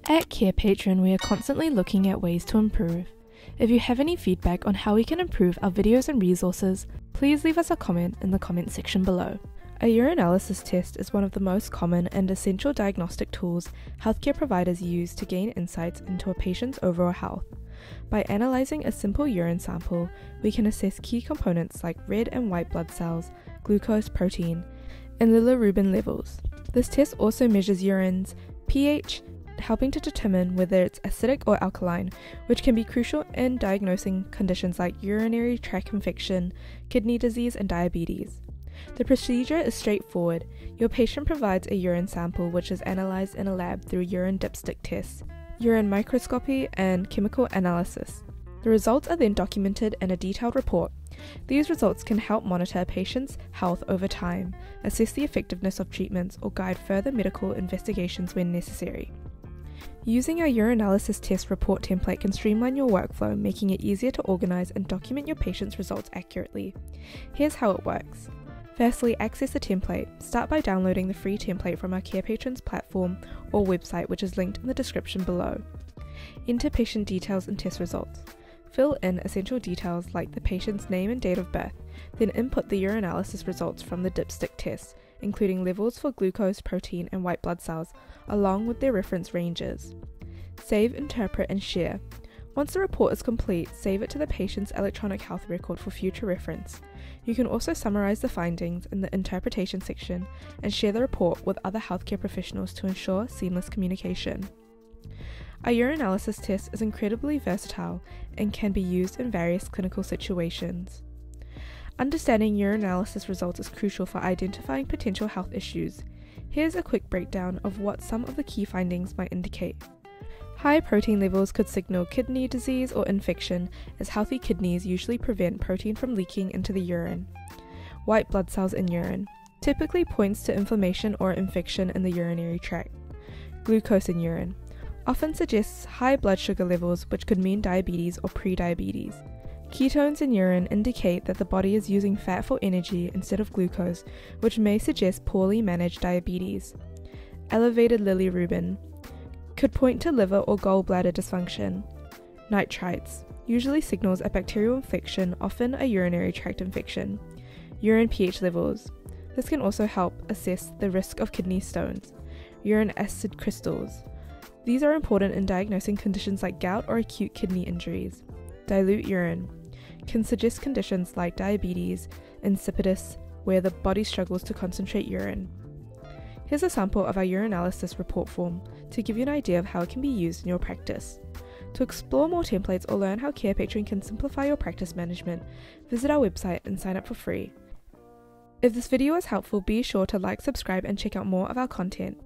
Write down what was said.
At Carepatron, we are constantly looking at ways to improve. If you have any feedback on how we can improve our videos and resources, please leave us a comment in the comment section below. A urinalysis test is one of the most common and essential diagnostic tools healthcare providers use to gain insights into a patient's overall health. By analysing a simple urine sample, we can assess key components like red and white blood cells, glucose, protein, and bilirubin levels. This test also measures urine's pH, helping to determine whether it's acidic or alkaline, which can be crucial in diagnosing conditions like urinary tract infection, kidney disease, and diabetes. The procedure is straightforward. Your patient provides a urine sample which is analysed in a lab through urine dipstick tests, urine microscopy, and chemical analysis. The results are then documented in a detailed report. These results can help monitor a patient's health over time, assess the effectiveness of treatments, or guide further medical investigations when necessary. Using our Urinalysis Test Report template can streamline your workflow, making it easier to organise and document your patient's results accurately. Here's how it works. Firstly, access the template. Start by downloading the free template from our Carepatron's platform or website, which is linked in the description below. Enter patient details and test results. Fill in essential details like the patient's name and date of birth, then input the urinalysis results from the dipstick test, including levels for glucose, protein, and white blood cells, along with their reference ranges. Save, interpret, and share. Once the report is complete, save it to the patient's electronic health record for future reference. You can also summarize the findings in the interpretation section and share the report with other healthcare professionals to ensure seamless communication. Our urinalysis test is incredibly versatile and can be used in various clinical situations. Understanding urinalysis results is crucial for identifying potential health issues. Here's a quick breakdown of what some of the key findings might indicate. High protein levels could signal kidney disease or infection, as healthy kidneys usually prevent protein from leaking into the urine. White blood cells in urine typically points to inflammation or infection in the urinary tract. Glucose in urine often suggests high blood sugar levels, which could mean diabetes or pre-diabetes. Ketones in urine indicate that the body is using fat for energy instead of glucose, which may suggest poorly managed diabetes. Elevated bilirubin could point to liver or gallbladder dysfunction. Nitrites usually signals a bacterial infection, often a urinary tract infection. Urine pH levels. This can also help assess the risk of kidney stones. Urine acid crystals. These are important in diagnosing conditions like gout or acute kidney injuries. Dilute urine can suggest conditions like diabetes insipidus, where the body struggles to concentrate urine. Here's a sample of our urinalysis report form to give you an idea of how it can be used in your practice. To explore more templates or learn how Carepatron can simplify your practice management, visit our website and sign up for free. If this video was helpful, be sure to like, subscribe, and check out more of our content.